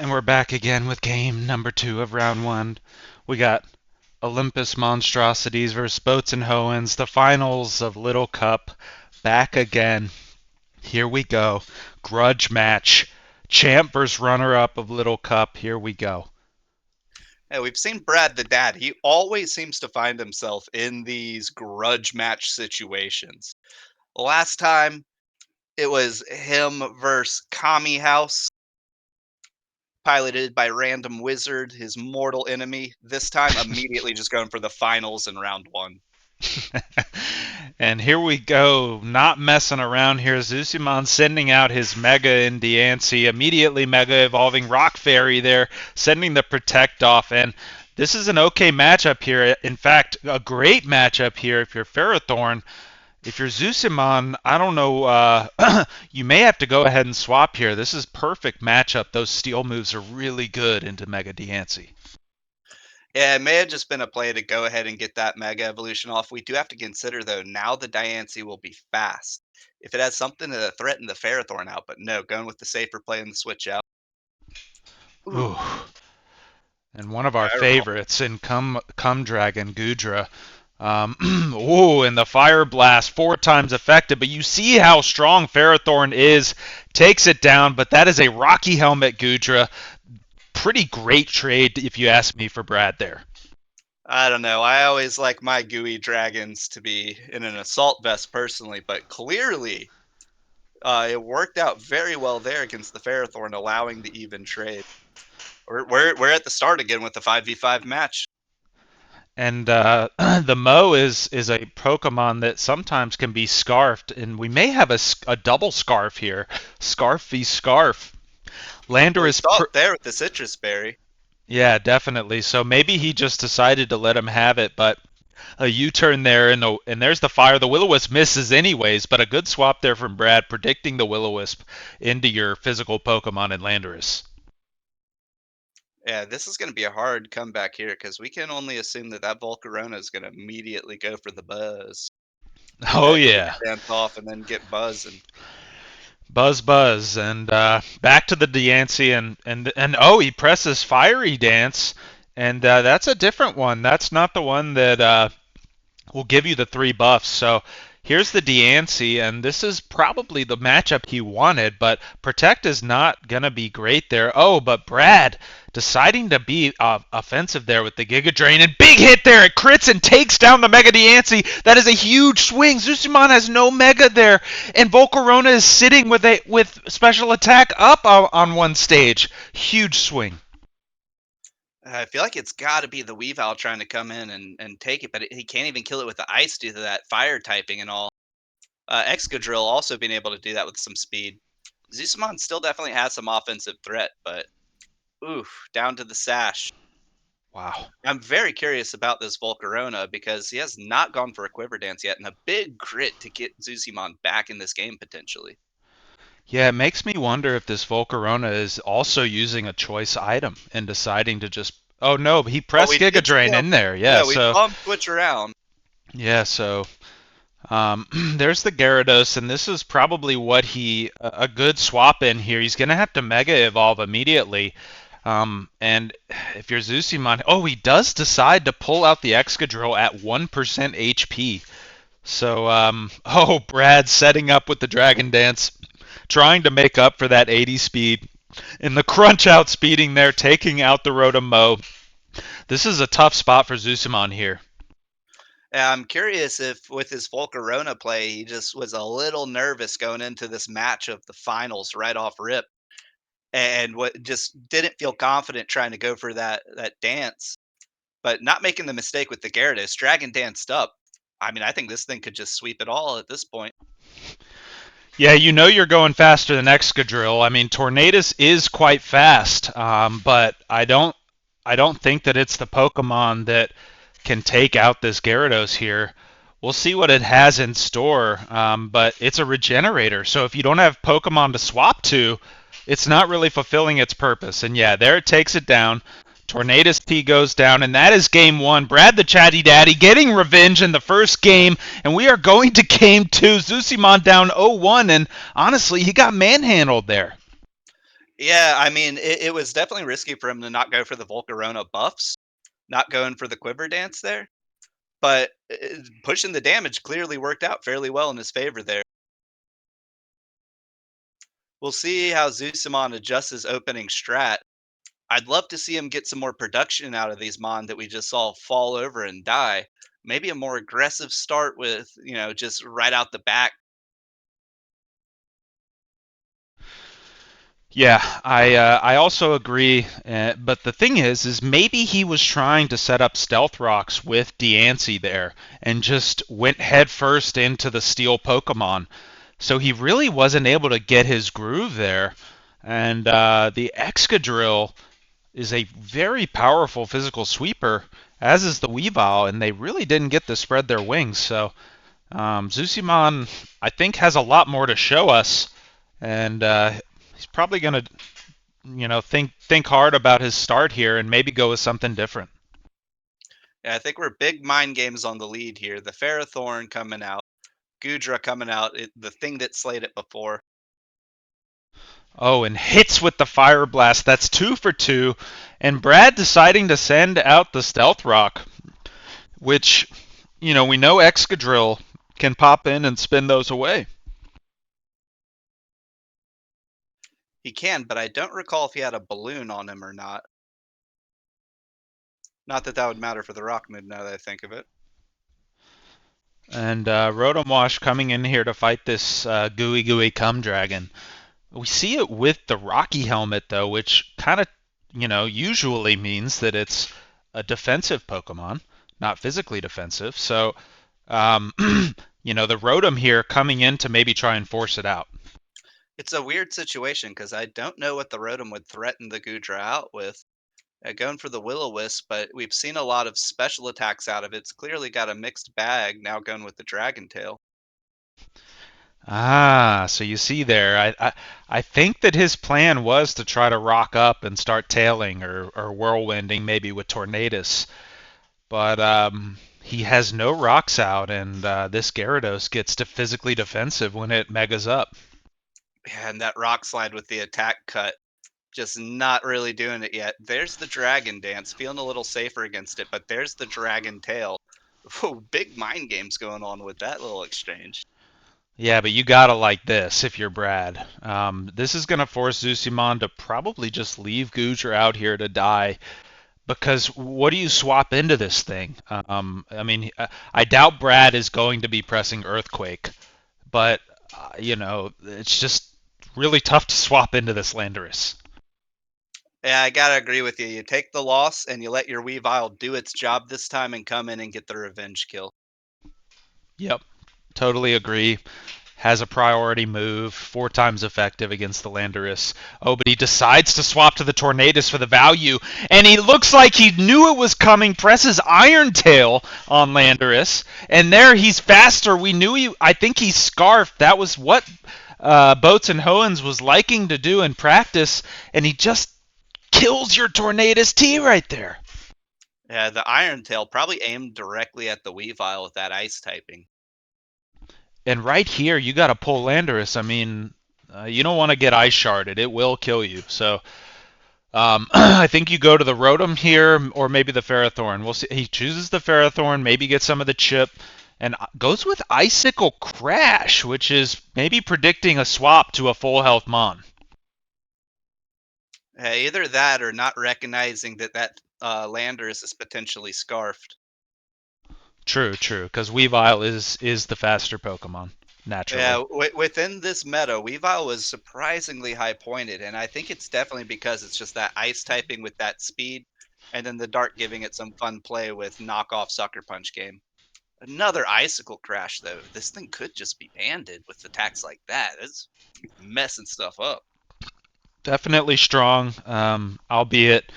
And we're back again with game number 2 of round 1. We got Olympus Monstrocities versus Boats and Hoenns, the finals of Little Cup, back again. Here we go. Grudge match. Champ versus runner-up of Little Cup. Here we go. Hey, we've seen Brad the dad. He always seems to find himself in these grudge match situations. Last time, it was him versus Kami House, piloted by Random Wizard, his mortal enemy. This time, immediately just going for the finals in round 1. And here we go, not messing around here. Zusimon sending out his Mega in Diancie, immediately Mega evolving Rock Fairy there, sending the Protect off. And this is an okay matchup here. In fact, a great matchup here if you're Ferrothorn. If you're Zusimon, I don't know, you may have to go ahead and swap here. This is perfect matchup. Those steel moves are really good into Mega Diancie. Yeah, it may have just been a play to go ahead and get that Mega Evolution off. We do have to consider, though, now the Diancie will be fast. If it has something to threaten the Ferrothorn out, but no, going with the safer play and the switch out. Ooh, Ooh. And one of our Firewall. favorites in Come Dragon, Gudra. Ooh, and the Fire Blast, 4 times effective. But you see how strong Ferrothorn is. Takes it down, but that is a Rocky Helmet Gudra. Pretty great trade, if you ask me, for Brad there. I don't know. I always like my gooey dragons to be in an assault vest personally, but clearly it worked out very well there against the Ferrothorn, allowing the even trade. We're at the start again with the 5v5 match. And the Mo is a Pokemon that sometimes can be scarfed, and we may have a double scarf here. Scarf v Scarf. Well, Lander we is saw it there with the citrus berry. yeah, definitely. So maybe he just decided to let him have it, but a U-turn there, and there's the fire. The Will-O-Wisp misses anyways, but a good swap there from Brad, predicting the Will-O-Wisp into your physical Pokemon in Landorus. Yeah, this is going to be a hard comeback here because we can only assume that that Volcarona is going to immediately go for the buzz. Get Oh that yeah, Giga Dance off and then get buzz. And buzz, and back to the Diancie, and oh, he presses Fiery Dance, and that's a different one. That's not the one that will give you the 3 buffs. So here's the Diancie, and this is probably the matchup he wanted, but Protect is not going to be great there. Oh, but Brad deciding to be offensive there with the Giga Drain, and big hit there. It crits and takes down the Mega Diancie. That is a huge swing. Zusimon has no Mega there, and Volcarona is sitting with special attack up on one stage. Huge swing. I feel like it's got to be the Weavile trying to come in and take it, but he can't even kill it with the ice due to that fire typing and all. Excadrill also being able to do that with some speed. Zusamon still definitely has some offensive threat, but oof, down to the sash. Wow. I'm very curious about this Volcarona because he has not gone for a Quiver Dance yet, and a big grit to get Zusimon back in this game potentially. Yeah, it makes me wonder if this Volcarona is also using a choice item and deciding to just. Oh no, he Well, pressed we Giga did see Drain him. in there. Yeah, we saw him switch around. Yeah, so there's the Gyarados, and this is probably what a good swap in here. He's gonna have to Mega Evolve immediately. And if you're Zusimon, oh, he does decide to pull out the Excadrill at 1% HP. So, oh, Brad setting up with the Dragon Dance, trying to make up for that 80 speed. And the crunch out speeding there, taking out the Rotom-Mow. This is a tough spot for Zusimon here. Yeah, I'm curious if with his Volcarona play, he just was a little nervous going into this match of the finals right off rip, and what just didn't feel confident trying to go for that dance, but not making the mistake with the Gyarados. Dragon danced up. I mean, I think this thing could just sweep it all at this point. Yeah, you know you're going faster than Excadrill. I mean, Tornadus is quite fast, but I don't think that it's the Pokemon that can take out this Gyarados here. We'll see what it has in store, but it's a regenerator, so if you don't have Pokemon to swap to, it's not really fulfilling its purpose. And yeah, there it takes it down. Tornadus T goes down, and that is game 1. Brad the Chatty Daddy getting revenge in the first game, and we are going to game 2. Zusimon down 0-1, and honestly, he got manhandled there. Yeah, I mean, it was definitely risky for him to not go for the Volcarona buffs, not going for the Quiver Dance there, but pushing the damage clearly worked out fairly well in his favor there. We'll see how Zeusimon adjusts his opening strat. I'd love to see him get some more production out of these Mon that we just saw fall over and die. Maybe a more aggressive start with, just right out the back. Yeah, I also agree. But the thing is maybe he was trying to set up stealth rocks with Deancey there, and just went headfirst into the steel Pokemon. So he really wasn't able to get his groove there. And the Excadrill is a very powerful physical sweeper, as is the Weavile, and they really didn't get to spread their wings. So Zusimon, I think, has a lot more to show us, and he's probably going to, think hard about his start here and maybe go with something different. Yeah, I think we're big mind games on the lead here. The Ferrothorn coming out, Gudra coming out, the thing that slayed it before. Oh, and hits with the Fire Blast. That's 2 for 2. And Brad deciding to send out the Stealth Rock, which, we know Excadrill can pop in and spin those away. He can, but I don't recall if he had a balloon on him or not. Not that that would matter for the rock move now that I think of it. And Rotom Wash coming in here to fight this Gooey Gooey Cum Dragon. We see it with the Rocky Helmet, though, which kind of, usually means that it's a defensive Pokemon, not physically defensive. So, the Rotom here coming in to maybe try and force it out. It's a weird situation because I don't know what the Rotom would threaten the Gudra out with. Going for the Will-O-Wisp, but we've seen a lot of special attacks out of it. It's clearly got a mixed bag now going with the Dragon Tail. Ah, so you see there, I think that his plan was to try to rock up and start tailing or whirlwinding maybe with Tornadus. But he has no rocks out, and this Gyarados gets to physically defensive when it megas up. And that Rock Slide with the attack cut, just not really doing it yet. There's the Dragon Dance, feeling a little safer against it, but there's the Dragon Tail. Whoa, big mind games going on with that little exchange. Yeah, but you gotta like this if you're Brad. This is gonna force Zusimon to probably just leave Gujar out here to die. Because what do you swap into this thing? I mean, I doubt Brad is going to be pressing Earthquake, but it's just really tough to swap into this Landorus. Yeah, I gotta agree with you. You take the loss and you let your Weavile do its job this time and come in and get the revenge kill. Yep, totally agree. Has a priority move, 4 times effective against the Landorus. Oh, but he decides to swap to the Tornadus for the value, and he looks like he knew it was coming, presses Iron Tail on Landorus, and there he's faster. We knew I think he scarfed. That was what Boats and Hoenns was liking to do in practice, and he just kills your Tornadus T right there. Yeah, the Iron Tail probably aimed directly at the Weavile with that ice typing. And right here, you got to pull Landorus. I mean, you don't want to get ice sharded. It will kill you. So I think you go to the Rotom here, or maybe the Ferrothorn. We'll see. He chooses the Ferrothorn, maybe gets some of the chip, and goes with Icicle Crash, which is maybe predicting a swap to a full health Mon. Either that or not recognizing that Landorus is potentially scarfed. True, true, because Weavile is the faster Pokemon Yeah, naturally. within this meta, Weavile was surprisingly high pointed, and I think it's definitely because it's just that ice typing with that speed, and then the Dark giving it some fun play with knockoff Sucker Punch game. Another Icicle Crash, though. This thing could just be banded with attacks like that. It's messing stuff up. Definitely strong, albeit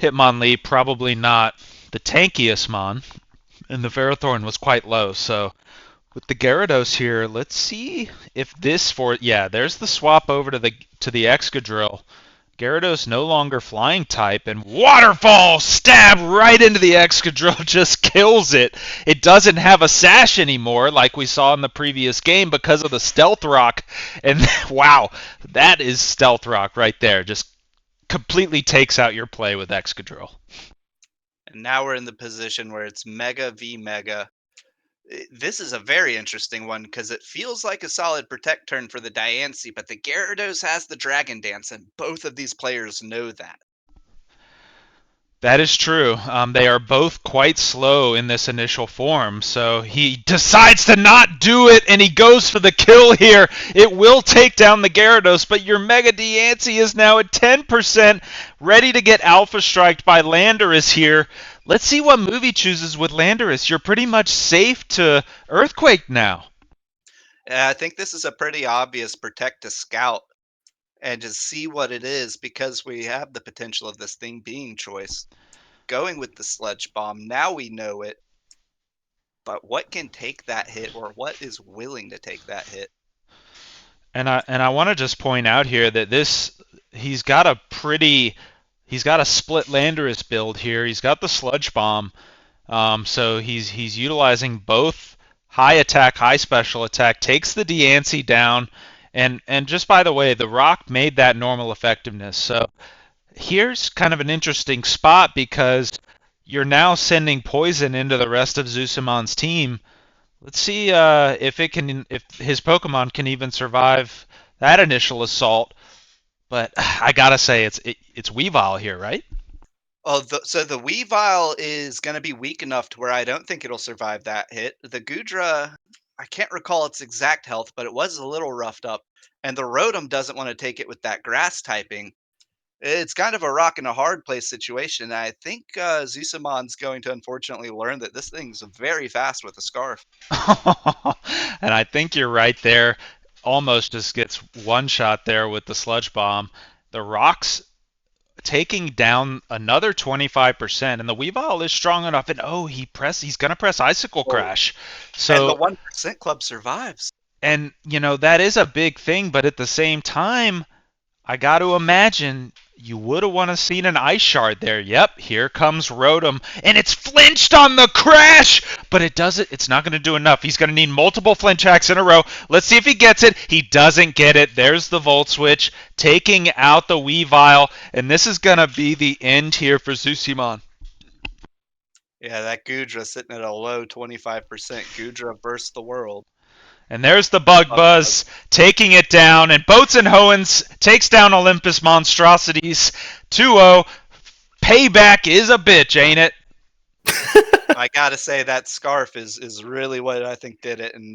Hitmonlee probably not the tankiest Mon, and the Ferrothorn was quite low. So with the Gyarados here, let's see if this for yeah, there's the swap over to the Excadrill. Gyarados no longer flying type, and Waterfall stab right into the Excadrill just kills it. It doesn't have a sash anymore like we saw in the previous game because of the Stealth Rock. And wow, that is Stealth Rock right there. Just completely takes out your play with Excadrill. And now we're in the position where it's Mega v Mega. This is a very interesting one because it feels like a solid protect turn for the Diancie, but the Gyarados has the Dragon Dance, and both of these players know that. That is true. They are both quite slow in this initial form, so he decides to not do it, and he goes for the kill here. It will take down the Gyarados, but your Mega Diancie is now at 10%, ready to get Alpha Striked by Landorus here. Let's see what move he chooses with Landorus. You're pretty much safe to Earthquake now. I think this is a pretty obvious protect to scout and just see what it is because we have the potential of this thing being choice. Going with the Sludge Bomb, now we know it, but what can take that hit or what is willing to take that hit? And I want to just point out here that he's got a pretty he's got a split Landorus build here. He's got the Sludge Bomb, so he's utilizing both high attack, high special attack, takes the Diancie down, and just by the way, the Rock made that normal effectiveness. So here's kind of an interesting spot because you're now sending poison into the rest of Zusamon's team. Let's see if his Pokemon can even survive that initial assault. But I gotta say, it's Weavile here, right? Oh, so the Weavile is going to be weak enough to where I don't think it'll survive that hit. The Gudra, I can't recall its exact health, but it was a little roughed up. And the Rotom doesn't want to take it with that grass typing. It's kind of a rock and a hard place situation. I think Zusamon's going to unfortunately learn that this thing's very fast with a Scarf. And I think you're right there. Almost just gets one shot there with the Sludge Bomb. The Rock's taking down another 25%, and the Weavile is strong enough. And oh, he's gonna press Icicle Well, Crash. and the So 1% club survives. and that is a big thing, but at the same time, I got to imagine you would have want to seen an ice shard there. Yep, here comes Rotom, and it's flinched on the crash, but it doesn't. It's not going to do enough. He's going to need multiple flinch hacks in a row. Let's see if he gets it. He doesn't get it. There's the Volt Switch, taking out the Weavile, and this is going to be the end here for Zusimon. Yeah, that Gudra sitting at a low 25%. Gudra versus the world. And there's the Bug Buzz taking it down, and Boats and Hoenns takes down Olympus Monstrocities 2-0. Payback is a bitch, ain't it? I gotta say that Scarf is really what I think did it, and